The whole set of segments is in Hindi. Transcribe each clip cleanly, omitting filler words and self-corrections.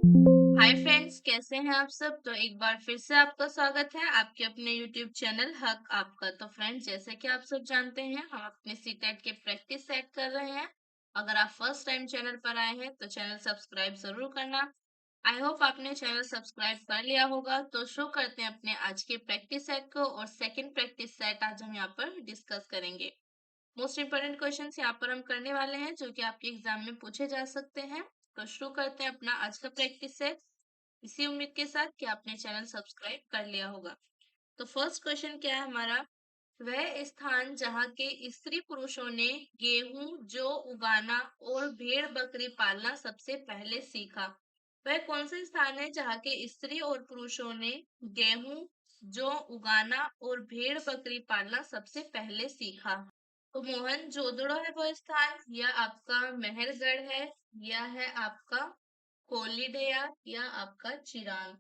हाय फ्रेंड्स, कैसे हैं आप सब। तो एक बार फिर से आपका स्वागत है आपके अपने यूट्यूब चैनल हक आपका। तो फ्रेंड्स, जैसे कि आप सब जानते हैं, हम अपने सीटेट के प्रैक्टिस सेट कर रहे हैं। अगर आप फर्स्ट टाइम चैनल पर आए हैं तो चैनल सब्सक्राइब जरूर करना। आई होप आपने चैनल सब्सक्राइब कर लिया होगा। तो शुरू करते हैं अपने आज के प्रैक्टिस सेट को। और सेकंड प्रैक्टिस सेट आज हम यहाँ पर डिस्कस करेंगे। मोस्ट इंपोर्टेंट क्वेश्चंस यहाँ पर हम करने वाले हैं जो कि आपके एग्जाम में पूछे जा सकते हैं। तो शुरू करते हैं अपना आज का प्रैक्टिस सेट, इसी उम्मीद के साथ कि आपने चैनल सब्सक्राइब कर लिया होगा। तो फर्स्ट क्वेश्चन क्या है हमारा, वह स्थान जहाँ के स्त्री पुरुषों ने गेहूं जौ उगाना और भेड़ बकरी पालना सबसे पहले सीखा। वह कौन सा स्थान है जहाँ के स्त्री और पुरुषों ने गेहूं जौ उगाना और भेड़ बकरी पालना सबसे पहले सीखा। तो मोहन जोदड़ो है वो स्थान, या आपका मेहरगढ़ है, या है आपका कोलिडया, या आपका चिरांग।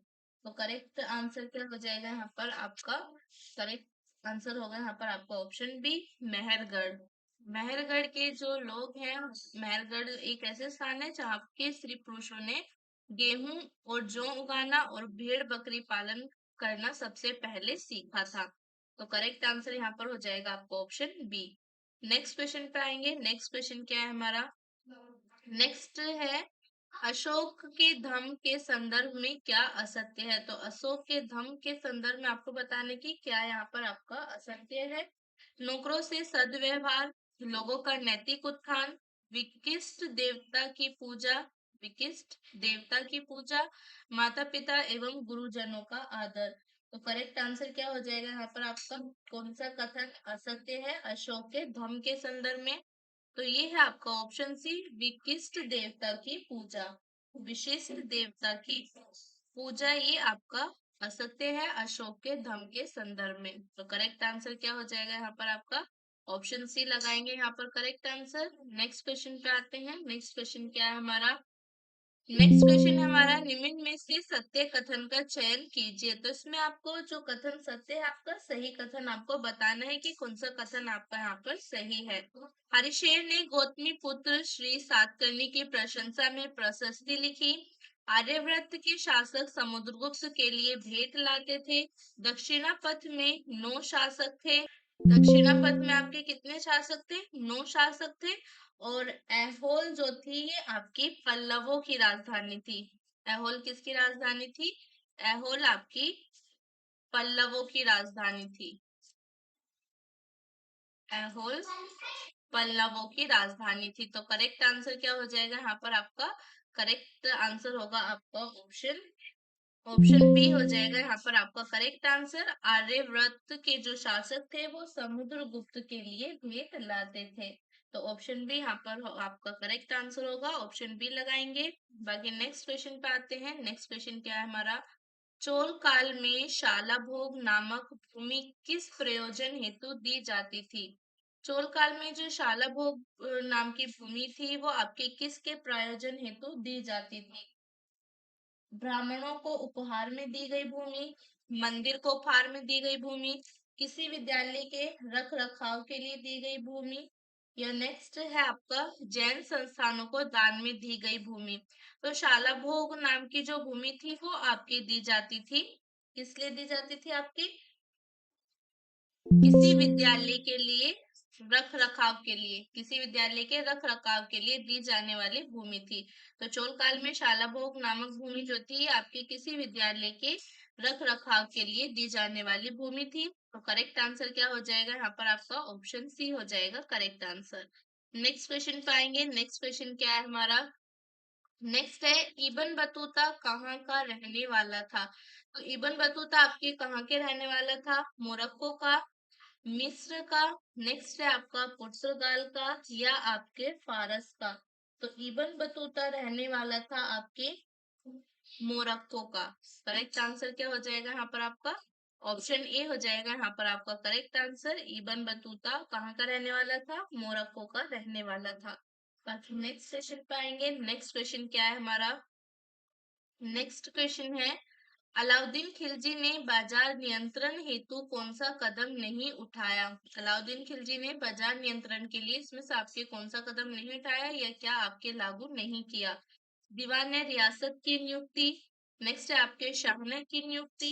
तो करेक्ट आंसर क्या हो जाएगा यहाँ पर आपका, करेक्ट आंसर होगा यहाँ पर आपका ऑप्शन बी, मेहरगढ़। मेहरगढ़ के जो लोग हैं, मेहरगढ़ एक ऐसे स्थान है जहाँ के स्त्री पुरुषों ने गेहूं और जौ उगाना और भेड़ बकरी पालन करना सबसे पहले सीखा था। तो करेक्ट आंसर यहाँ पर हो जाएगा आपका ऑप्शन बी। नेक्स्ट क्वेश्चन पे आएंगे। नेक्स्ट क्वेश्चन क्या है हमारा, नेक्स्ट है अशोक के धम्म के संदर्भ में क्या असत्य है। तो अशोक के धम्म के संदर्भ में आपको बताने की क्या यहाँ पर आपका असत्य है। नौकरों से सद्व्यवहार, लोगों का नैतिक उत्थान, विशिष्ट देवता की पूजा, विशिष्ट देवता की पूजा, माता पिता एवं गुरुजनों का आदर। तो करेक्ट आंसर क्या हो जाएगा यहाँ पर आपका, कौन सा कथन असत्य है अशोक के धम्म के संदर्भ में। तो ये है आपका ऑप्शन सी, विशिष्ट देवता की पूजा। विशिष्ट देवता की पूजा ये आपका असत्य है अशोक के धम्म के संदर्भ में। तो करेक्ट आंसर क्या हो जाएगा यहाँ पर आपका, ऑप्शन सी लगाएंगे यहाँ पर करेक्ट आंसर। नेक्स्ट क्वेश्चन पे आते हैं। नेक्स्ट क्वेश्चन क्या है हमारा, नेक्स्ट क्वेश्चन हमारा, निम्न में से सत्य कथन का चयन कीजिए। तो इसमें आपको जो कथन सत्य है आपका सही कथन आपको बताना है कि कौन सा कथन आपका यहाँ पर सही है। हरिशेर ने गौतमी पुत्र श्री सातकर्णी की प्रशंसा में प्रशस्ति लिखी। आर्यव्रत के शासक समुद्रगुप्त के लिए भेंट लाते थे। दक्षिणापथ में 9 शासक थे। दक्षिणापथ में आपके कितने शासक थे, 9 शासक थे। और ऐहोल जो थी ये आपकी पल्लवों की राजधानी थी। ऐहोल किसकी राजधानी थी, ऐहोल आपकी पल्लवों की राजधानी थी। ऐहोल पल्लवों की राजधानी थी। तो करेक्ट आंसर क्या हो जाएगा यहाँ पर आपका, करेक्ट आंसर होगा आपका ऑप्शन, ऑप्शन बी हो जाएगा यहाँ पर आपका करेक्ट आंसर। आर्यव्रत के जो शासक थे वो समुद्रगुप्त के लिए भेंट लाते थे। तो ऑप्शन बी यहाँ पर आपका करेक्ट आंसर होगा, ऑप्शन बी लगाएंगे। बाकी नेक्स्ट क्वेश्चन पे आते हैं। नेक्स्ट क्वेश्चन क्या है हमारा, चोल काल में शालाभोग नामक भूमि किस प्रयोजन हेतु दी जाती थी। चोल काल में जो शालाभोग नाम की भूमि थी वो आपके किसके प्रयोजन हेतु दी जाती थी। ब्राह्मणों को उपहार में दी गई भूमि, मंदिर को उपहार में दी गई भूमि, किसी विद्यालय के रख रखाव के लिए दी गई भूमि, या नेक्स्ट है आपका जैन संस्थानों को दान में दी गई भूमि। तो शाला भोग नाम की जो भूमि थी वो आपकी दी जाती थी, किस लिए दी जाती थी आपकी, किसी विद्यालय के लिए रख रखाव के लिए, किसी विद्यालय के रख रखाव के लिए दी जाने वाली भूमि थी। तो चोल काल में शालाभोग नामक भूमि जो थी आपके किसी विद्यालय के रख रखाव के लिए दी जाने वाली भूमि थी। तो करेक्ट आंसर क्या हो जाएगा यहाँ पर आपका, ऑप्शन सी हो जाएगा करेक्ट आंसर। नेक्स्ट क्वेश्चन पे आएंगे। नेक्स्ट क्वेश्चन क्या है हमारा, नेक्स्ट है इबन बतूता कहाँ का रहने वाला था। तो इबन बतूता आपके कहाँ के रहने वाला था, मोरक्को का, मिस्र का, नेक्स्ट है आपका पुर्तगाल का, या आपके फारस का। तो इबन बतूता रहने वाला था आपके मोरक्को का। करेक्ट आंसर क्या हो जाएगा यहाँ पर आपका, ऑप्शन ए हो जाएगा यहाँ पर आपका करेक्ट आंसर। इबन बतूता कहाँ का रहने वाला था, मोरक्को का रहने वाला था। बाकी नेक्स्ट क्वेश्चन पे आएंगे। नेक्स्ट क्वेश्चन क्या है हमारा, नेक्स्ट क्वेश्चन है अलाउद्दीन खिलजी ने बाजार नियंत्रण हेतु कौन सा कदम नहीं उठाया। अलाउद्दीन खिलजी ने बाजार नियंत्रण के लिए इसमें से आपके कौन सा कदम नहीं उठाया या क्या आपके लागू नहीं किया। दीवान रियासत की नियुक्ति। नेक्स्ट है आपके शाहना की नियुक्ति।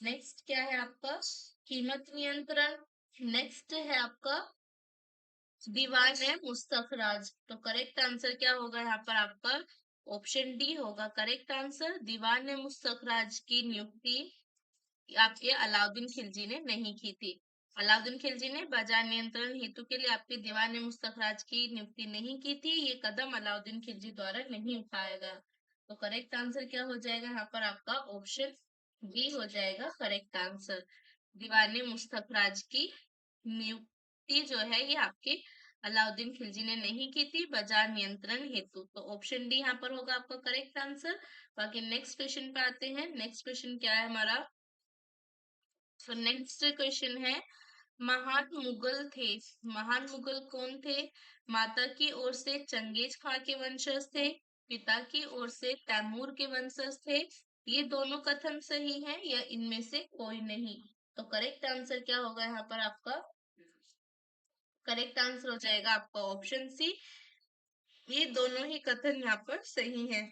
नेक्स्ट क्या है आपका कीमत नियंत्रण। नेक्स्ट है आपका दीवान है मुस्तखराज। तो करेक्ट आंसर क्या होगा यहाँ पर आपका ऑप्शन डी होगा करेक्ट आंसर। दीवान मुस्तखराज की नियुक्ति आपके अलाउद्दीन खिलजी ने नहीं की थी। अलाउद्दीन खिलजी ने बाजार नियंत्रण हेतु के लिए आपके दीवान मुस्तखराज की नियुक्ति नहीं की थी। ये कदम अलाउद्दीन खिलजी द्वारा नहीं उठाया गया। तो करेक्ट आंसर क्या हो जाएगा यहाँ पर आपका ऑप्शन बी हो जाएगा करेक्ट आंसर। दीवान मुस्तखराज की नियुक्ति जो है ये आपके अलाउद्दीन खिलजी ने नहीं की थी बाजार नियंत्रण हेतु। तो ऑप्शन डी यहाँ पर होगा आपका करेक्ट आंसर। बाकी नेक्स्ट क्वेश्चन पे आते हैं। नेक्स्ट क्वेश्चन क्या है हमारा। तो नेक्स्ट क्वेश्चन है महान मुगल थे। महान मुगल कौन थे। माता की ओर से चंगेज खां के वंशज थे। पिता की ओर से तैमूर के वंशज थे। ये दोनों कथन सही हैं या इनमें से कोई नहीं। तो करेक्ट आंसर क्या होगा यहाँ पर आपका करेक्ट आंसर हो जाएगा आपका ऑप्शन सी। ये दोनों ही कथन यहाँ पर सही है।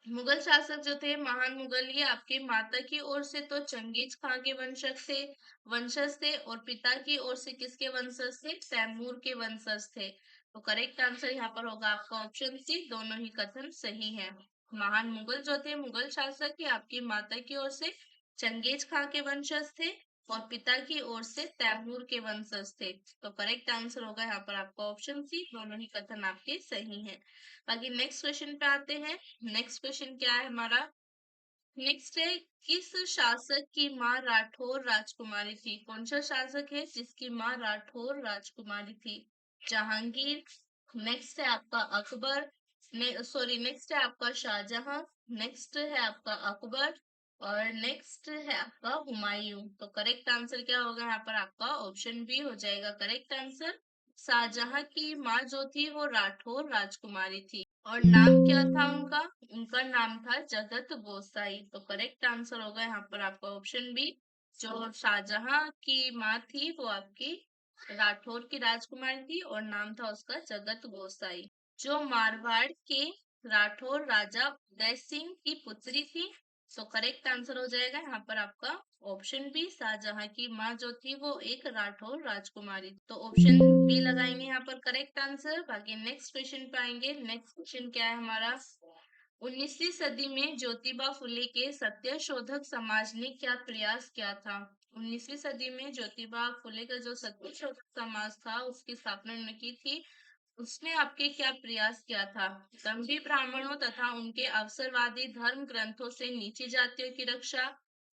मुगल शासक जो थे महान मुगल ये आपके माता की ओर से तो चंगेज खां के वंशज थे और पिता की ओर से किसके वंशज थे तैमूर के वंशज थे। तो करेक्ट आंसर यहाँ पर होगा आपका ऑप्शन सी। दोनों ही कथन सही है। महान मुगल जो थे मुगल शासक ये आपकी माता की ओर से चंगेज खां के वंशज थे और पिता की ओर से तैमूर के वंशज थे। तो करेक्ट आंसर होगा यहाँ पर आपका ऑप्शन सी। दोनों ही कथन आपके सही हैं। बाकी नेक्स्ट क्वेश्चन पे आते हैं। नेक्स्ट क्वेश्चन क्या है हमारा। नेक्स्ट है किस शासक की माँ राठौर राजकुमारी थी। कौन सा शासक है जिसकी माँ राठौर राजकुमारी थी। जहांगीर। नेक्स्ट है आपका अकबर। सॉरी नेक्स्ट है आपका शाहजहां। नेक्स्ट है आपका अकबर और नेक्स्ट है आपका हुमायूं। तो करेक्ट आंसर क्या होगा यहाँ पर आपका ऑप्शन बी हो जाएगा करेक्ट आंसर। शाहजहां की माँ जो थी वो राठौर राजकुमारी थी और नाम क्या था उनका। उनका नाम था जगत गोसाई। तो करेक्ट आंसर होगा यहाँ पर आपका ऑप्शन बी। जो शाहजहां की माँ थी वो आपकी राठौर की राजकुमारी थी और नाम था उसका जगत गोसाई। जो मारवाड़ के राठौर राजा उदय सिंह की पुत्री थी। सो करेक्ट आंसर हो जाएगा यहाँ पर आपका ऑप्शन बी। शाहजहां की माँ जो थी वो एक राठौर राजकुमारी। तो ऑप्शन बी लगाएंगे यहाँ पर करेक्ट आंसर। बाकी नेक्स्ट क्वेश्चन पे आएंगे। नेक्स्ट क्वेश्चन क्या है हमारा। 19वीं सदी में ज्योतिबा फुले के सत्य शोधक समाज ने क्या प्रयास किया था। 19वीं सदी में ज्योतिबा फुले का जो सत्य शोधक समाज था उसकी स्थापना उन्होंने की थी। उसने आपके क्या प्रयास किया था। दम्भी ब्राह्मणों तथा उनके अवसरवादी धर्म ग्रंथों से नीची जातियों की रक्षा।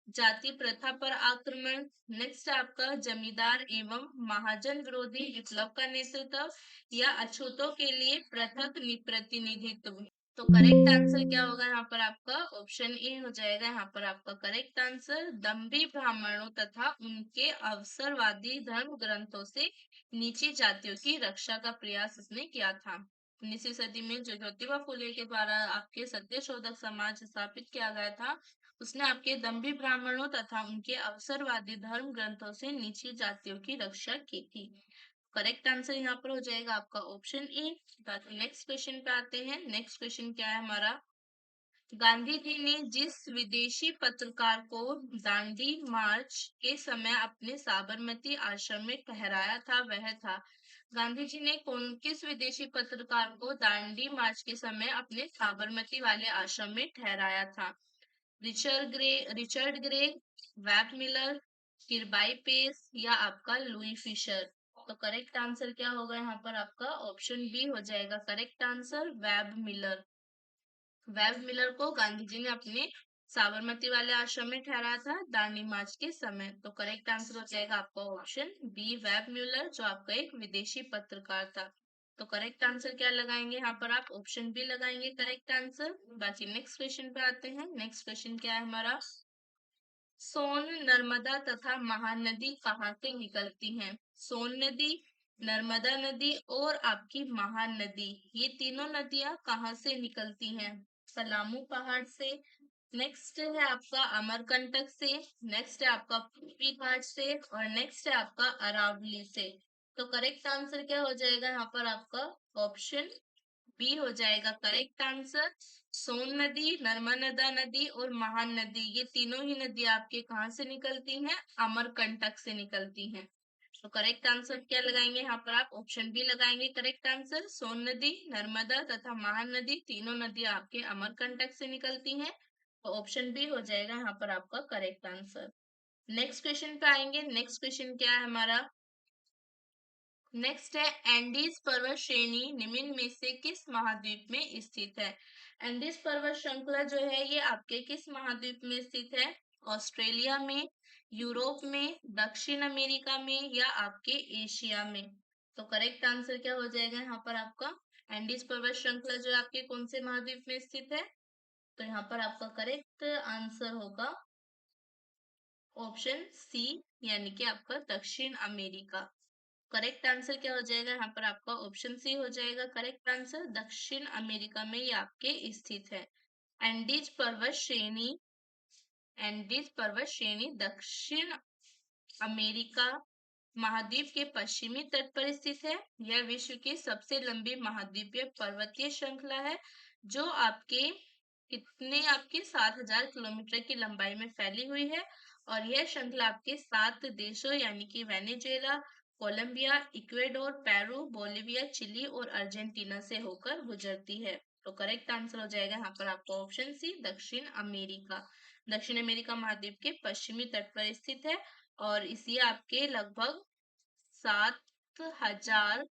जाति प्रथा पर आक्रमण। नेक्स्ट आपका जमींदार एवं महाजन विरोधी विप्लव का नेतृत्व या अछूतों के लिए पृथक प्रतिनिधित्व। तो करेक्ट आंसर क्या होगा यहाँ पर आपका ऑप्शन ए हो जाएगा यहाँ पर आपका करेक्ट आंसर। दम्भी ब्राह्मणों तथा उनके अवसरवादी धर्म ग्रंथों से नीची जातियों की रक्षा का प्रयास इसने किया था। 19वीं सदी में जो ज्योतिबा फुले के द्वारा आपके सत्य शोधक समाज स्थापित किया गया था उसने आपके दम्भी ब्राह्मणों तथा उनके अवसरवादी धर्म ग्रंथों से नीची जातियों की रक्षा की थी। करेक्ट आंसर यहाँ पर हो जाएगा आपका ऑप्शन ए। बाकी नेक्स्ट क्वेश्चन पे आते हैं। नेक्स्ट क्वेश्चन क्या है हमारा। गांधी जी ने जिस विदेशी पत्रकार को दांडी मार्च के समय अपने साबरमती आश्रम में ठहराया था वह था। गांधी जी ने किस विदेशी पत्रकार को दांडी मार्च के समय अपने साबरमती वाले आश्रम में ठहराया था। Richard Grey, Webb Miller, Kirby Page या आपका लुई फिशर। तो करेक्ट आंसर क्या होगा यहाँ पर आपका ऑप्शन बी हो जाएगा correct answer Webb Miller. Webb Miller को गांधी जी ने अपने साबरमती वाले आश्रम में ठहराया था दांडी मार्च के समय। तो करेक्ट आंसर हो जाएगा आपका ऑप्शन बी वेब म्यूलर जो आपका एक विदेशी पत्रकार था। तो करेक्ट आंसर क्या लगाएंगे यहाँ पर आप ऑप्शन बी लगाएंगे करेक्ट आंसर। बाकी नेक्स्ट क्वेश्चन पे आते हैं। नेक्स्ट क्वेश्चन क्या है हमारा। सोन नर्मदा तथा महानदी कहाँ से निकलती हैं। सोन नदी, नर्मदा नदी और आपकी महानदी ये तीनों नदियां कहाँ से निकलती हैं। पलामू पहाड़ से। नेक्स्ट है आपका अमरकंटक से। नेक्स्ट है आपका पुपी घाट से और नेक्स्ट है आपका अरावली से। तो करेक्ट आंसर क्या हो जाएगा यहाँ पर आपका ऑप्शन बी हो जाएगा करेक्ट आंसर। सोन नदी, नर्मदा नदी और महान नदी, ये तीनों ही नदी आपके कहाँ से निकलती हैं? अमरकंटक से निकलती हैं। तो करेक्ट आंसर क्या लगाएंगे यहाँ पर? आप ऑप्शन बी लगाएंगे करेक्ट आंसर। सोन नदी, नर्मदा तथा महान नदी, तीनों नदियां आपके अमरकंटक से निकलती हैं। तो ऑप्शन बी हो जाएगा यहाँ पर आपका करेक्ट आंसर। नेक्स्ट क्वेश्चन पे आएंगे। नेक्स्ट क्वेश्चन क्या है हमारा? नेक्स्ट है एंडीज पर्वत श्रेणी निम्न में से किस महाद्वीप में स्थित है? एंडीज पर्वत श्रृंखला जो है ये आपके किस महाद्वीप में स्थित है? ऑस्ट्रेलिया में, यूरोप में, दक्षिण अमेरिका में या आपके एशिया में? तो करेक्ट आंसर क्या हो जाएगा यहाँ पर आपका? एंडीज पर्वत श्रृंखला जो है आपके कौन से महाद्वीप में स्थित है? तो यहाँ पर आपका करेक्ट आंसर होगा ऑप्शन सी, यानी कि आपका दक्षिण अमेरिका। करेक्ट आंसर क्या हो जाएगा यहाँ पर आपका? ऑप्शन सी हो जाएगा करेक्ट आंसर। दक्षिण अमेरिका में ये आपके स्थित है। एंडीज पर्वत श्रेणी, एंडीज पर्वत श्रेणी दक्षिण अमेरिका महाद्वीप के पश्चिमी तट पर स्थित है। यह विश्व की सबसे लंबी महाद्वीपीय पर्वतीय श्रृंखला है जो आपके कितने आपके 7,000 किलोमीटर की लंबाई में फैली हुई है। और यह श्रृंखला आपके 7 देशों यानी कि Venezuela, Colombia, Ecuador, Peru, Bolivia, Chile और अर्जेंटीना से होकर गुजरती है। तो करेक्ट आंसर हो जाएगा यहाँ पर आपका ऑप्शन सी, दक्षिण अमेरिका। दक्षिण अमेरिका महाद्वीप के पश्चिमी तट पर स्थित है और इसी आपके लगभग 7,000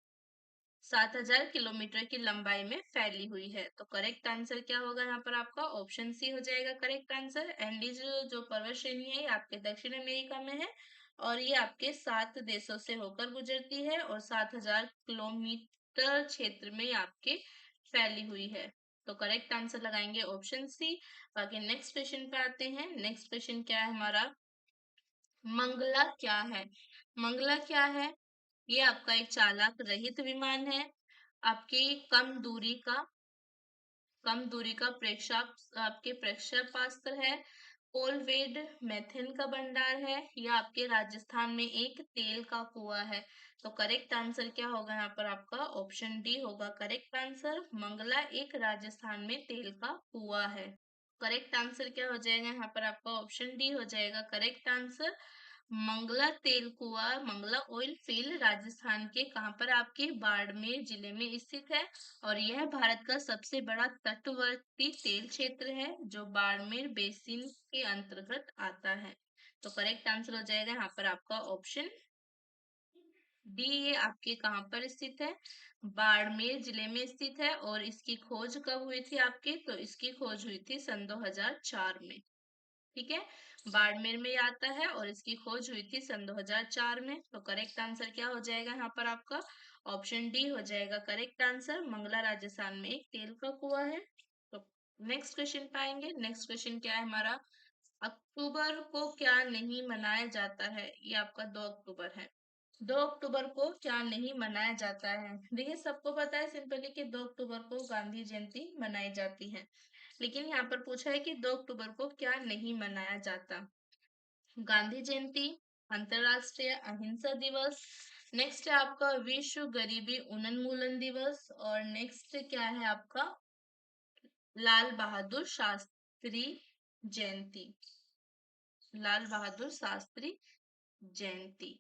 7,000 किलोमीटर की लंबाई में फैली हुई है। तो करेक्ट आंसर क्या होगा यहाँ पर आपका? ऑप्शन सी हो जाएगा करेक्ट आंसर। एंडीज जो पर्वत श्रेणी है ये आपके दक्षिण अमेरिका में है और ये आपके 7 देशों से होकर गुजरती है और 7,000 किलोमीटर क्षेत्र में ये आपके फैली हुई है। तो करेक्ट आंसर लगाएंगे ऑप्शन सी। बाकी नेक्स्ट क्वेश्चन पे आते हैं। नेक्स्ट क्वेश्चन क्या है हमारा? मंगला क्या है? मंगला क्या है? ये आपका एक चालक रहित विमान है। आपकी कम दूरी का आपके प्रक्षेपास्त्र है। कोलवेड मेथेन का भंडार है या आपके राजस्थान में एक तेल का कुआं है? तो करेक्ट आंसर क्या होगा यहाँ पर आपका? ऑप्शन डी होगा करेक्ट आंसर। मंगला एक राजस्थान में तेल का कुआं है। करेक्ट आंसर क्या हो जाएगा यहाँ पर आपका? ऑप्शन डी हो जाएगा करेक्ट आंसर। मंगला तेल कुआं, मंगला ऑयल फील्ड राजस्थान के कहाँ पर? आपके बाड़मेर जिले में स्थित है और यह भारत का सबसे बड़ा तटवर्ती तेल क्षेत्र है जो बाड़मेर बेसिन के अंतर्गत आता है। तो करेक्ट आंसर हो जाएगा यहाँ पर आपका ऑप्शन डी। ये आपके कहाँ पर स्थित है? बाड़मेर जिले में स्थित है और इसकी खोज कब हुई थी आपके? तो इसकी खोज हुई थी सन 2004 में। ठीक है, बाड़मेर में आता है और इसकी खोज हुई थी सन 2004 में। तो करेक्ट आंसर क्या हो जाएगा यहाँ पर आपका? ऑप्शन डी हो जाएगा करेक्ट आंसर। मंगला राजस्थान में एक तेल का कुआं है। तो नेक्स्ट क्वेश्चन पाएंगे। नेक्स्ट क्वेश्चन क्या है हमारा? अक्टूबर को क्या नहीं मनाया जाता है? ये आपका 2 अक्टूबर है। 2 अक्टूबर को क्या नहीं मनाया जाता है? देखिए सबको पता है सिंपली कि 2 अक्टूबर को गांधी जयंती मनाई जाती है, लेकिन यहाँ पर पूछा है कि 2 अक्टूबर को क्या नहीं मनाया जाता? गांधी जयंती, अंतरराष्ट्रीय अहिंसा दिवस, नेक्स्ट है आपका विश्व गरीबी उन्मूलन दिवस और नेक्स्ट क्या है आपका? लाल बहादुर शास्त्री जयंती। लाल बहादुर शास्त्री जयंती।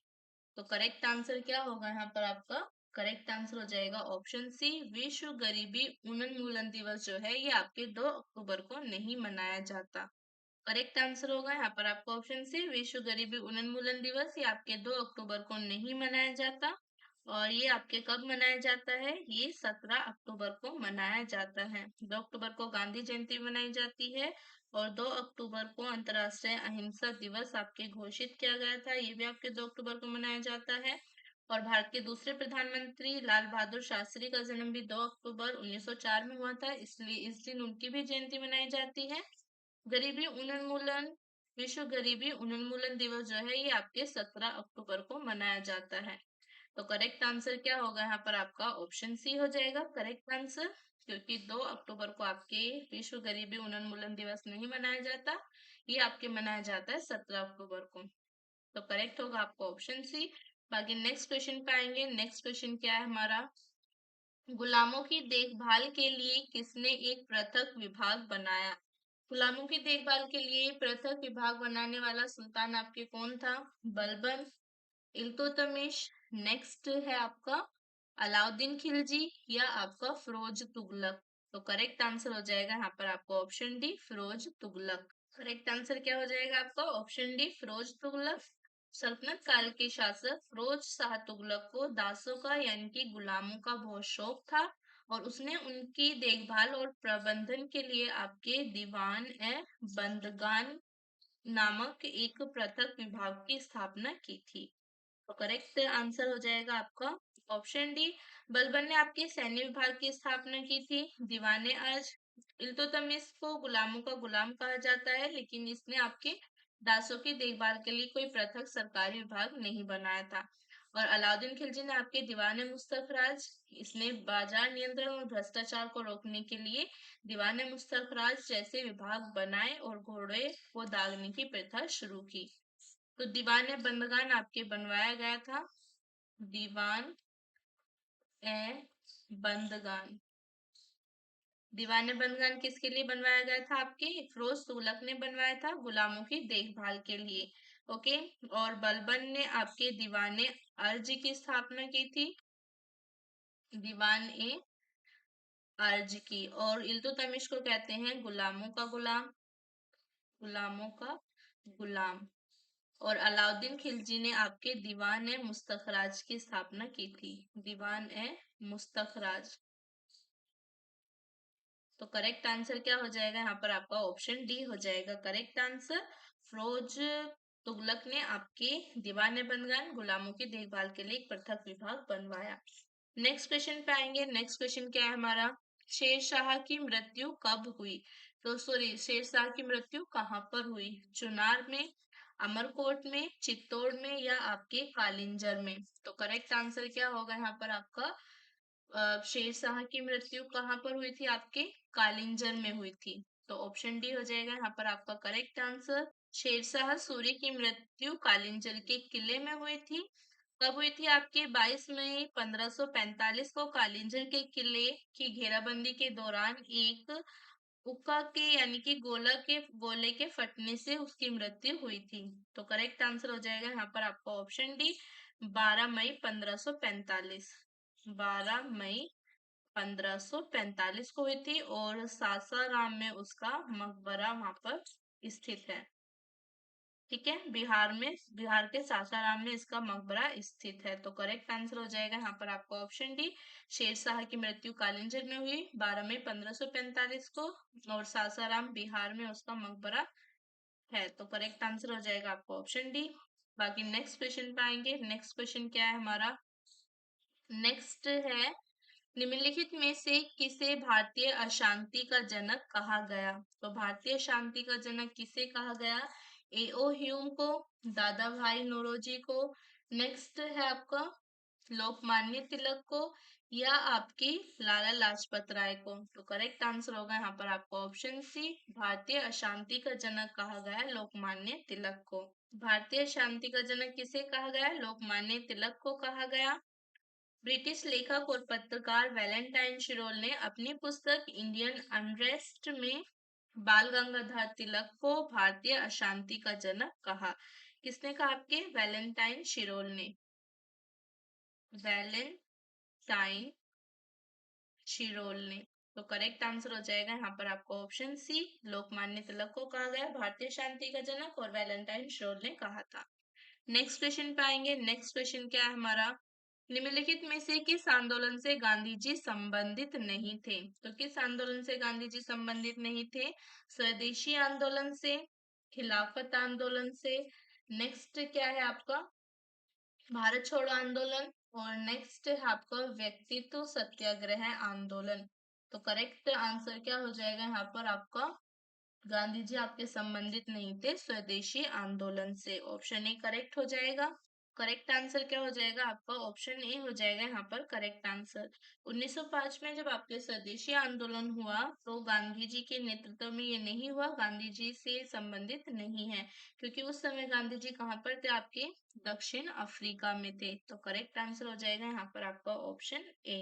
तो करेक्ट आंसर क्या होगा यहाँ पर आपका? करेक्ट आंसर हो जाएगा ऑप्शन सी, विश्व गरीबी उन्मूलन दिवस जो है ये आपके 2 अक्टूबर को नहीं मनाया जाता। करेक्ट आंसर होगा यहाँ पर आपका ऑप्शन सी, विश्व गरीबी उन्मूलन दिवस ये आपके 2 अक्टूबर को नहीं मनाया जाता और ये आपके कब मनाया जाता है? ये 17 अक्टूबर को मनाया जाता है। 2 अक्टूबर को गांधी जयंती मनाई जाती है और 2 अक्टूबर को अंतर्राष्ट्रीय अहिंसा दिवस आपके घोषित किया गया था, ये भी आपके 2 अक्टूबर को मनाया जाता है। और भारत के दूसरे प्रधानमंत्री लाल बहादुर शास्त्री का जन्म भी 2 अक्टूबर 1904 में हुआ था, इसलिए इस दिन उनकी भी जयंती मनाई जाती है। गरीबी उन्मूलन विश्व गरीबी उन्मूलन दिवस जो है ये आपके 17 अक्टूबर को मनाया जाता है। तो करेक्ट आंसर क्या होगा यहाँ पर आपका? ऑप्शन सी हो जाएगा करेक्ट आंसर, क्योंकि 2 अक्टूबर को आपके विश्व गरीबी उन्मूलन दिवस नहीं मनाया जाता, ये आपके मनाया जाता है 17 अक्टूबर को। तो करेक्ट होगा आपका ऑप्शन सी। बाकी नेक्स्ट क्वेश्चन पे आएंगे। नेक्स्ट क्वेश्चन क्या है हमारा? गुलामों की देखभाल के लिए किसने एक पृथक विभाग बनाया? गुलामों की देखभाल के लिए पृथक विभाग बनाने वाला सुल्तान आपके कौन था? बलबन, इल्तुतमिश, नेक्स्ट है आपका अलाउद्दीन खिलजी या आपका फिरोज तुगलक। तो करेक्ट आंसर हो जाएगा यहाँ पर आपका option D Firoz Tughlaq. Correct answer क्या हो जाएगा आपका ऑप्शन डी फिरोज तुगलक। सल्तनत काल के शासक फिरोज शाह तुगलक को दासों का यानी कि गुलामों का बहुत शौक था और उसने उनकी देखभाल और प्रबंधन के लिए आपके दीवान ए बंदगान नामक एक पृथक विभाग की स्थापना की थी। तो करेक्ट आंसर हो जाएगा आपका ऑप्शन डी। बलबन ने आपके सैन्य विभाग की स्थापना की थी। दीवाने आज इल्तुतमिश को गुलामों का गुलाम कहा जाता है, लेकिन इसने आपके दासों की देखभाल के लिए कोई पृथक सरकारी विभाग नहीं बनाया था। और अलाउद्दीन खिलजी ने आपके दीवाने मुस्तखराज, इसने बाजार नियंत्रण और भ्रष्टाचार को रोकने के लिए दीवाने मुस्तखराज जैसे विभाग बनाए और घोड़े को दागने की प्रथा शुरू की। तो दीवान बंदगान आपके बनवाया गया था। दीवान ए बंदगान, दीवान बंदगान किसके लिए बनवाया गया था? आपके फिरोज तुगलक ने बनवाया था गुलामों की देखभाल के लिए। ओके। और बलबन ने आपके दीवाने अर्ज की स्थापना की थी। दीवान ए अर्ज की। और इल्तुतमिश को कहते हैं गुलामों का गुलाम, गुलामों का गुलाम। और अलाउद्दीन खिलजी ने आपके दीवान ए मुस्तखराज की स्थापना की थी। दीवान ए मुस्तखराज। तो करेक्ट आंसर क्या हो जाएगा यहाँ पर आपका ऑप्शन डी हो जाएगा करेक्ट आंसर। फिरोज तुगलक ने आपके दीवान बंदगान गुलामों की देखभाल के लिए एक पृथक विभाग बनवाया। नेक्स्ट क्वेश्चन पे आएंगे। नेक्स्ट क्वेश्चन क्या है हमारा? शेर शाह की मृत्यु कब हुई? तो सॉरी, शेर शाह की मृत्यु कहाँ पर हुई? चुनार में, अमरकोट में, चित्तौड़ में या आपके कालिंजर में? तो करेक्ट आंसर क्या होगा यहाँ पर आपका? शेर शाह की मृत्यु कहाँ पर हुई थी? आपके कालिंजर में हुई थी। तो ऑप्शन डी हो जाएगा यहाँ पर आपका करेक्ट आंसर। शेर शाह सूरी की मृत्यु कालिंजर के किले में हुई थी। कब हुई थी? आपके 22 मई 1545 को कालिंजर के किले की घेराबंदी के दौरान एक उक्का के यानी कि गोले के फटने से उसकी मृत्यु हुई थी। तो करेक्ट आंसर हो जाएगा यहाँ पर आपका ऑप्शन डी 12 मई 1545। 12 मई 1545 को हुई थी और सासाराम में उसका मकबरा वहां पर स्थित है। ठीक है, बिहार के सासाराम में इसका मकबरा स्थित है। तो करेक्ट आंसर हो जाएगा यहाँ पर आपका ऑप्शन डी। शेर शाह की मृत्यु कालिंजर में हुई 12 मई 1545 को और सासाराम बिहार में उसका मकबरा है। तो करेक्ट आंसर हो जाएगा आपका ऑप्शन डी। बाकी नेक्स्ट क्वेश्चन पे आएंगे। नेक्स्ट क्वेश्चन क्या है हमारा? नेक्स्ट है निम्नलिखित में से किसे भारतीय अशांति का जनक कहा गया? तो भारतीय शांति का जनक किसे कहा गया? एओ ह्यूम को, दादा भाई नौरोजी को, नेक्स्ट है आपका लोकमान्य तिलक को या आपकी लाला लाजपत राय को? तो करेक्ट आंसर होगा यहाँ पर आपका ऑप्शन सी। भारतीय अशांति का जनक कहा गया है लोकमान्य तिलक को। भारतीय शांति का जनक किसे कहा गया? लोकमान्य तिलक को कहा गया। ब्रिटिश लेखक और पत्रकार वैलेंटाइन शिरोल ने अपनी पुस्तक इंडियन अनरेस्ट में बाल गंगाधर तिलक को भारतीय अशांति का जनक कहा। किसने कहा? आपके वैलेंटाइन शिरोल ने। वैलेंटाइन शिरोल ने। तो करेक्ट आंसर हो जाएगा यहाँ पर आपको ऑप्शन सी। लोकमान्य तिलक को कहा गया भारतीय शांति का जनक और वैलेंटाइन शिरोल ने कहा था। नेक्स्ट क्वेश्चन पे आएंगे। नेक्स्ट क्वेश्चन क्या है हमारा? निम्नलिखित में से किस आंदोलन से गांधी जी संबंधित नहीं थे? तो किस आंदोलन से गांधी जी संबंधित नहीं थे? स्वदेशी आंदोलन से, खिलाफत आंदोलन से, नेक्स्ट क्या है आपका भारत छोड़ो आंदोलन और नेक्स्ट है आपका व्यक्तित्व सत्याग्रह आंदोलन। तो करेक्ट आंसर क्या हो जाएगा यहाँ पर आपका? गांधी जी आपके संबंधित नहीं थे स्वदेशी आंदोलन से। ऑप्शन ए करेक्ट हो जाएगा। करेक्ट आंसर क्या हो जाएगा आपका? ऑप्शन ए हो जाएगा यहाँ पर करेक्ट आंसर। 1905 में जब आपके स्वदेशी आंदोलन हुआ तो गांधी जी के नेतृत्व में ये नहीं हुआ, गांधी जी से संबंधित नहीं है, क्योंकि उस समय गांधी जी कहाँ पर थे? आपके दक्षिण अफ्रीका में थे। तो करेक्ट आंसर हो जाएगा यहाँ पर आपका ऑप्शन ए।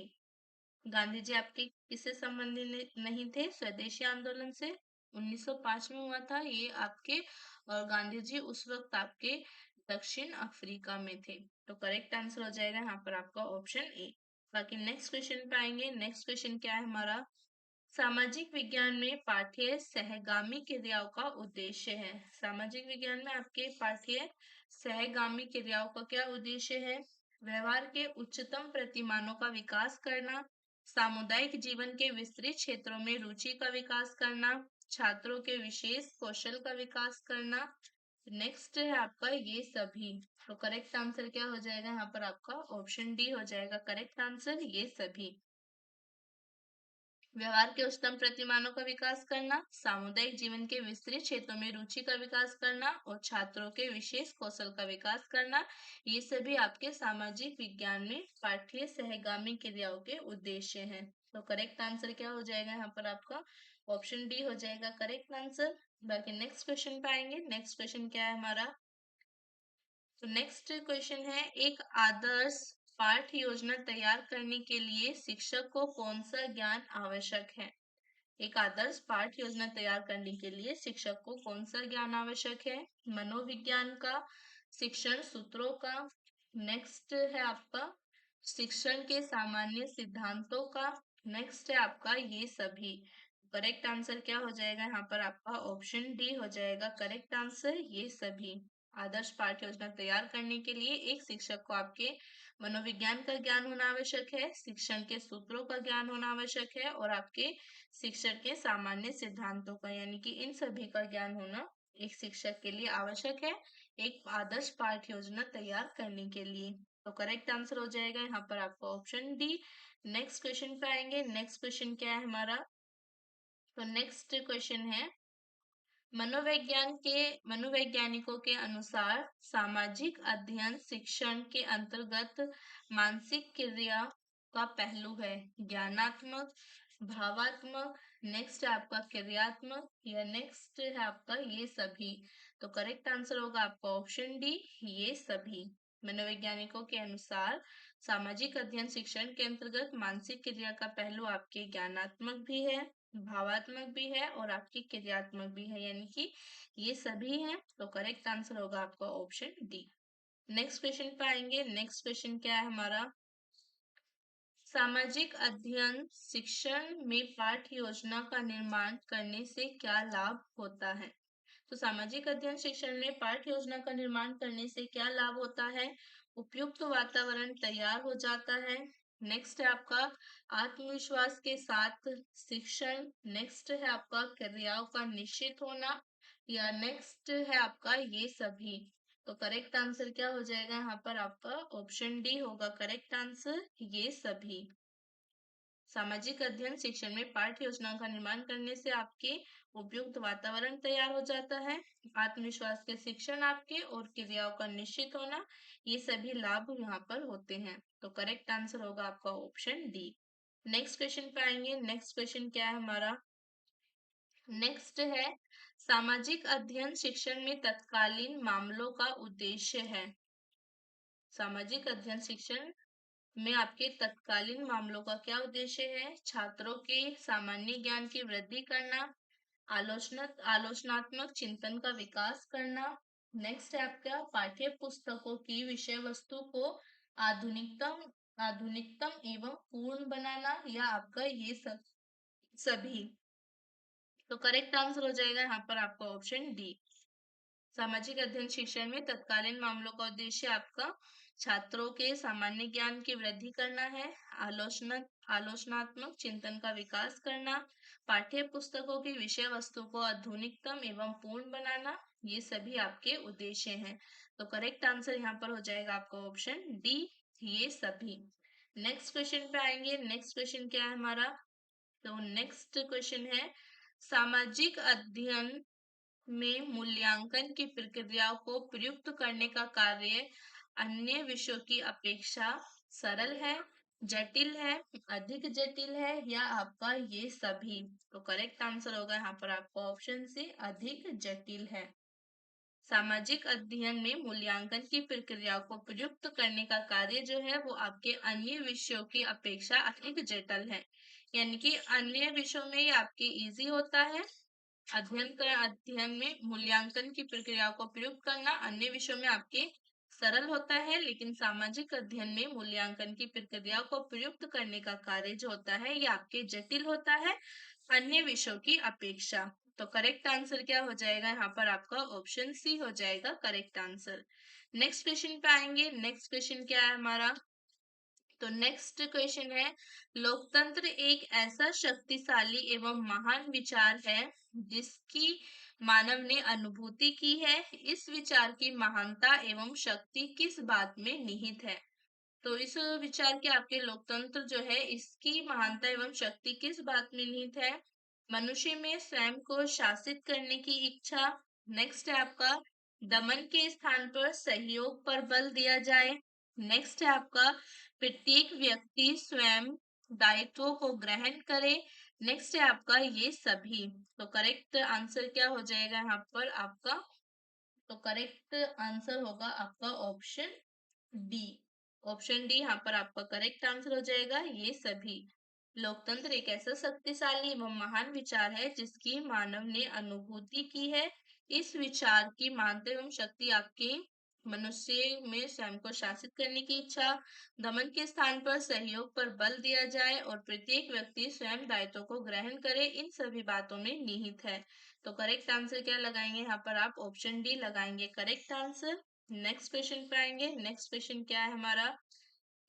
गांधी जी आपके किससे संबंधित नहीं थे? स्वदेशी आंदोलन से। 1905 में हुआ था ये आपके, और गांधी जी उस वक्त आपके दक्षिण अफ्रीका में थे। तो करेक्ट आंसर हो जाएगा यहाँ पर आपका ऑप्शन ए। बाकी नेक्स्ट क्वेश्चन पे आएंगे। नेक्स्ट क्वेश्चन क्या है हमारा? सामाजिक विज्ञान में पाठ्य सहगामी क्रियाओं का उद्देश्य है। सामाजिक विज्ञान में आपके पाठ्य सहगामी क्रियाओं का क्या उद्देश्य है? व्यवहार के उच्चतम प्रतिमानों का विकास करना, सामुदायिक जीवन के विस्तृत क्षेत्रों में रुचि का विकास करना, छात्रों के विशेष कौशल का विकास करना। नेक्स्ट है आपका ये सभी। तो करेक्ट आंसर क्या हो जाएगा यहाँ पर? आपका ऑप्शन डी हो जाएगा करेक्ट आंसर, ये सभी। व्यवहार के उच्चतम प्रतिमानों का विकास करना, सामुदायिक जीवन के विस्तृत क्षेत्रों में रुचि का विकास करना और छात्रों के विशेष कौशल का विकास करना, ये सभी आपके सामाजिक विज्ञान में पाठ्य सहगामी क्रियाओं के उद्देश्य हैं। तो करेक्ट आंसर क्या हो जाएगा यहाँ पर? आपका ऑप्शन डी हो जाएगा करेक्ट आंसर। बाकी नेक्स्ट क्वेश्चन पे आएंगे। नेक्स्ट क्वेश्चन क्या है हमारा? तो नेक्स्ट क्वेश्चन है, एक आदर्श पाठ योजना तैयार करने के लिए शिक्षक को कौन सा ज्ञान आवश्यक है? एक आदर्श पाठ योजना तैयार करने के लिए शिक्षक को कौन सा ज्ञान आवश्यक है? मनोविज्ञान का, शिक्षण सूत्रों का, नेक्स्ट है आपका शिक्षण के सामान्य सिद्धांतों का, नेक्स्ट है आपका ये सभी। करेक्ट आंसर क्या हो जाएगा यहाँ पर? आपका ऑप्शन डी हो जाएगा करेक्ट आंसर, ये सभी। आदर्श पाठ्य योजना तैयार करने के लिए एक शिक्षक को आपके मनोविज्ञान का ज्ञान होना आवश्यक है, शिक्षण के सूत्रों का ज्ञान होना आवश्यक है और आपके शिक्षण के सामान्य सिद्धांतों का, यानी कि इन सभी का ज्ञान होना एक शिक्षक के लिए आवश्यक है एक आदर्श पाठ्य योजना तैयार करने के लिए। तो करेक्ट आंसर हो जाएगा यहाँ पर आपका ऑप्शन डी। नेक्स्ट क्वेश्चन पे आएंगे। नेक्स्ट क्वेश्चन क्या है हमारा? तो नेक्स्ट क्वेश्चन है, मनोवैज्ञानिकों के अनुसार सामाजिक अध्ययन शिक्षण के अंतर्गत मानसिक क्रिया का पहलू है। ज्ञानात्मक, भावात्मक, नेक्स्ट है आपका क्रियात्मक, या नेक्स्ट है आपका ये सभी। तो करेक्ट आंसर होगा आपका ऑप्शन डी, ये सभी। मनोवैज्ञानिकों के अनुसार सामाजिक अध्ययन शिक्षण के अंतर्गत मानसिक क्रिया का पहलू आपके ज्ञानात्मक भी है, भावात्मक भी है और आपकी क्रियात्मक भी है, यानी कि ये सभी हैं। तो करेक्ट आंसर होगा आपका ऑप्शन डी। नेक्स्ट क्वेश्चन पे आएंगे। नेक्स्ट क्वेश्चन क्या है हमारा? सामाजिक अध्ययन शिक्षण में पाठ्य योजना का निर्माण करने से क्या लाभ होता है? तो सामाजिक अध्ययन शिक्षण में पाठ्य योजना का निर्माण करने से क्या लाभ होता है? उपयुक्त वातावरण तैयार हो जाता है, नेक्स्ट है आपका आत्मविश्वास के साथ शिक्षण, नेक्स्ट है आपका क्रियाओं का निश्चित होना, या नेक्स्ट है आपका ये सभी। तो करेक्ट आंसर क्या हो जाएगा यहाँ पर? आपका ऑप्शन डी होगा करेक्ट आंसर, ये सभी। सामाजिक अध्ययन शिक्षण में पाठ्य योजना का निर्माण करने से आपके उपयुक्त वातावरण तैयार हो जाता है, आत्मविश्वास के शिक्षण आपके और क्रियाओं का निश्चित होना, ये सभी लाभ यहाँ पर होते हैं। तो करेक्ट आंसर होगा आपका ऑप्शन डी। नेक्स्ट क्वेश्चन पे आएंगे। नेक्स्ट क्वेश्चन क्या है हमारा? नेक्स्ट है, सामाजिक अध्ययन शिक्षण में तत्कालीन मामलों का उद्देश्य है। सामाजिक अध्ययन शिक्षण में आपके तत्कालीन मामलों का क्या उद्देश्य है? छात्रों के सामान्य ज्ञान की वृद्धि करना, आलोचनात्मक चिंतन का विकास करना, नेक्स्ट है आपका पाठ्य पुस्तकों की विषय वस्तु को आधुनिकतम आधुनिकतम एवं पूर्ण बनाना, या आपका ये सभी। तो करेक्ट आंसर हो जाएगा यहाँ पर आपका ऑप्शन डी। सामाजिक अध्ययन शिक्षण में तत्कालीन मामलों का उद्देश्य आपका छात्रों के सामान्य ज्ञान की वृद्धि करना है, आलोचनात्मक चिंतन का विकास करना, पाठ्य पुस्तकों की विषय वस्तु को आधुनिकतम एवं पूर्ण बनाना, ये सभी आपके उद्देश्य हैं। तो करेक्ट आंसर यहाँ पर हो जाएगा आपका ऑप्शन डी, ये सभी। नेक्स्ट क्वेश्चन पे आएंगे। नेक्स्ट क्वेश्चन क्या है हमारा? तो नेक्स्ट क्वेश्चन है, सामाजिक अध्ययन में मूल्यांकन की प्रक्रियाओं को प्रयुक्त करने का कार्य अन्य विषयों की अपेक्षा सरल है, जटिल है, अधिक जटिल है, या आपका ये सभी। तो करेक्ट आंसर होगा यहाँ पर आपका ऑप्शन सी, अधिक जटिल है। सामाजिक अध्ययन में मूल्यांकन की प्रक्रिया को प्रयुक्त करने का कार्य जो है वो आपके अन्य विषयों की अपेक्षा अधिक जटिल है। यानी कि अन्य विषयों में ये आपके इजी होता है। अध्ययन में मूल्यांकन की प्रक्रिया को प्रयुक्त करना अन्य विषयों में आपके सरल होता है, लेकिन सामाजिक अध्ययन में मूल्यांकन की प्रक्रिया को प्रयुक्त करने का कार्य जो होता है ये आपके जटिल होता है अन्य विषयों की अपेक्षा। तो करेक्ट आंसर क्या हो जाएगा यहाँ पर आपका ऑप्शन सी हो जाएगा करेक्ट आंसर। नेक्स्ट क्वेश्चन पे आएंगे। नेक्स्ट क्वेश्चन क्या है हमारा? तो नेक्स्ट क्वेश्चन है, लोकतंत्र एक ऐसा शक्तिशाली एवं महान विचार है जिसकी मानव ने अनुभूति की है। इस विचार की महानता एवं शक्ति किस बात में निहित है? तो इस विचार के आपके लोकतंत्र जो है इसकी महानता एवं शक्ति किस बात में निहित है? मनुष्य में स्वयं को शासित करने की इच्छा। नेक्स्ट है आपका दमन के स्थान पर सहयोग पर बल दिया जाए। नेक्स्ट है आपका प्रत्येक व्यक्ति स्वयं दायित्वों को ग्रहण करे। नेक्स्ट है आपका ये सभी। तो करेक्ट आंसर क्या हो जाएगा यहाँ पर आपका? तो करेक्ट आंसर होगा आपका ऑप्शन डी। ऑप्शन डी यहाँ पर आपका करेक्ट आंसर हो जाएगा ये सभी। लोकतंत्र एक ऐसा शक्तिशाली एवं महान विचार है जिसकी मानव ने अनुभूति की है। इस विचार की मानता एवं शक्ति आपके मनुष्य में स्वयं को शासित करने की इच्छा, दमन के स्थान पर सहयोग पर बल दिया जाए और प्रत्येक व्यक्ति स्वयं दायित्व को ग्रहण करे, इन सभी बातों में निहित है। तो करेक्ट आंसर क्या लगाएंगे यहाँ पर? आप ऑप्शन डी लगाएंगे करेक्ट आंसर। नेक्स्ट क्वेश्चन पे आएंगे। नेक्स्ट क्वेश्चन क्या है हमारा?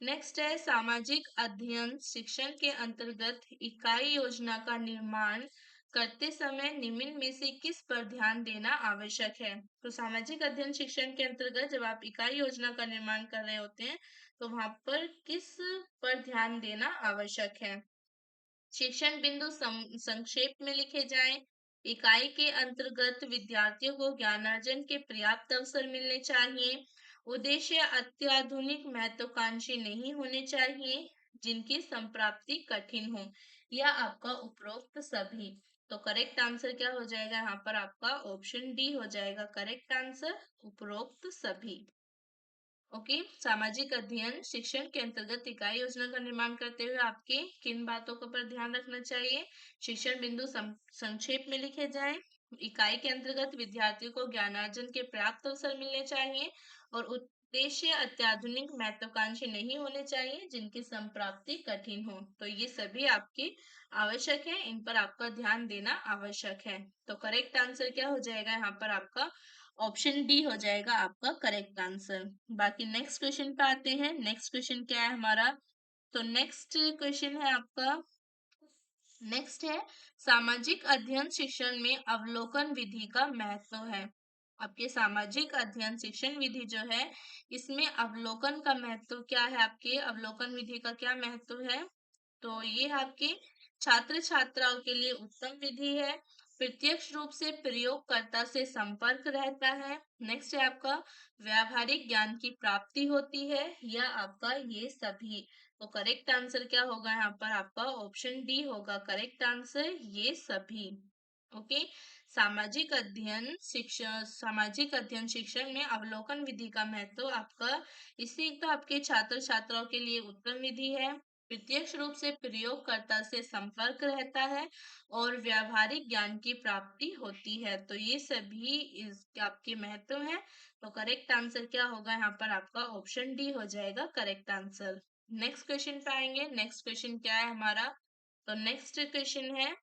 नेक्स्ट है, सामाजिक अध्ययन शिक्षण के अंतर्गत इकाई योजना का निर्माण करते समय निम्न में से किस पर ध्यान देना आवश्यक है? तो सामाजिक अध्ययन शिक्षण के अंतर्गत जब आप इकाई योजना का निर्माण कर रहे होते हैं तो वहां पर किस पर ध्यान देना आवश्यक है? शिक्षण बिंदु संक्षेप में लिखे जाएं। इकाई के अंतर्गत विद्यार्थियों को ज्ञानार्जन के पर्याप्त अवसर मिलने चाहिए। उद्देश्य अत्याधुनिक महत्वाकांक्षी नहीं होने चाहिए जिनकी संप्राप्ति कठिन हो, या आपका उपरोक्त सभी। तो करेक्ट आंसर क्या हो जाएगा यहाँ पर? आपका ऑप्शन डी हो जाएगा करेक्ट आंसर, उपरोक्त सभी। ओके। सामाजिक अध्ययन शिक्षण के अंतर्गत इकाई योजना का निर्माण करते हुए आपके किन बातों को पर ध्यान रखना चाहिए? शिक्षण बिंदु संक्षेप में लिखे जाएं। इकाई के अंतर्गत विद्यार्थियों को ज्ञानार्जन के पर्याप्त अवसर मिलने चाहिए और उद्देश्य अत्याधुनिक महत्वाकांक्षी नहीं होने चाहिए जिनकी संप्राप्ति कठिन हो। तो ये सभी आपके आवश्यक है, इन पर आपका ध्यान देना आवश्यक है। तो करेक्ट आंसर क्या हो जाएगा यहाँ पर? आपका ऑप्शन डी हो जाएगा आपका करेक्ट आंसर। बाकी नेक्स्ट क्वेश्चन पे आते हैं। नेक्स्ट क्वेश्चन क्या है हमारा? तो नेक्स्ट क्वेश्चन है आपका, नेक्स्ट है, सामाजिक अध्ययन शिक्षण में अवलोकन विधि का महत्व है। आपके सामाजिक अध्ययन शिक्षण विधि जो है इसमें अवलोकन का महत्व क्या है? आपके अवलोकन विधि का क्या महत्व है? तो ये आपके छात्र छात्राओं के लिए उत्तम विधि है। प्रत्यक्ष रूप से प्रयोगकर्ता से संपर्क रहता है। नेक्स्ट है आपका व्यावहारिक ज्ञान की प्राप्ति होती है, या आपका ये सभी। तो करेक्ट आंसर क्या होगा यहाँ पर? आपका ऑप्शन डी होगा करेक्ट आंसर, ये सभी। ओके। सामाजिक अध्ययन शिक्षण में अवलोकन विधि का महत्व आपका, इससे एक तो आपके छात्र छात्राओं के लिए उत्तम विधि है, प्रत्यक्ष रूप से प्रयोगकर्ता से संपर्क रहता है और व्यावहारिक ज्ञान की प्राप्ति होती है। तो ये सभी इस आपके महत्व है। तो करेक्ट आंसर क्या होगा यहाँ पर? आपका ऑप्शन डी हो जाएगा करेक्ट आंसर। नेक्स्ट क्वेश्चन पे आएंगे। नेक्स्ट क्वेश्चन क्या है हमारा? तो नेक्स्ट क्वेश्चन है,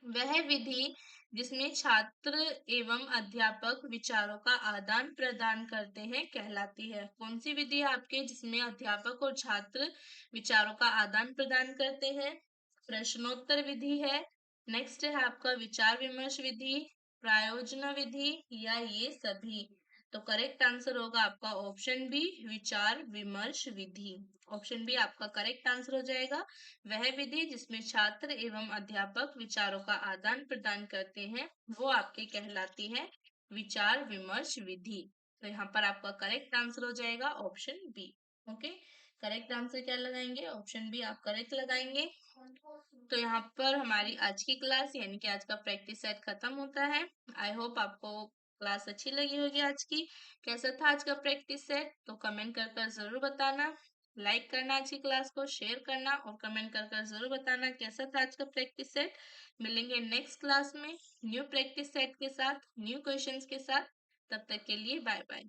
वह विधि जिसमें छात्र एवं अध्यापक विचारों का आदान प्रदान करते हैं कहलाती है? कौन सी विधि है आपके जिसमें अध्यापक और छात्र विचारों का आदान प्रदान करते हैं? प्रश्नोत्तर विधि है, नेक्स्ट है आपका विचार विमर्श विधि, प्रायोजन विधि, या ये सभी। तो करेक्ट आंसर होगा आपका ऑप्शन बी, विचार विमर्श विधि। ऑप्शन बी आपका करेक्ट आंसर हो जाएगा। वह विधि जिसमें छात्र एवं अध्यापक विचारों का आदान प्रदान करते हैं वो आपके कहलाती है विचार विमर्श विधि। तो यहाँ पर आपका करेक्ट आंसर हो जाएगा option B. Okay. Correct answer क्या लगाएंगे? ऑप्शन बी आप करेक्ट लगाएंगे। तो यहाँ पर हमारी आज की क्लास यानी कि आज का प्रैक्टिस सेट खत्म होता है। आई होप आपको क्लास अच्छी लगी होगी आज की। कैसा था आज का प्रैक्टिस सेट? तो कमेंट कर कर ज़रूर बताना। लाइक करना आज की क्लास को, शेयर करना और कमेंट कर कर ज़रूर बताना कैसा था आज का प्रैक्टिस सेट। मिलेंगे नेक्स्ट क्लास में न्यू प्रैक्टिस सेट के साथ, न्यू क्वेश्चंस के साथ। तब तक के लिए बाय बाय।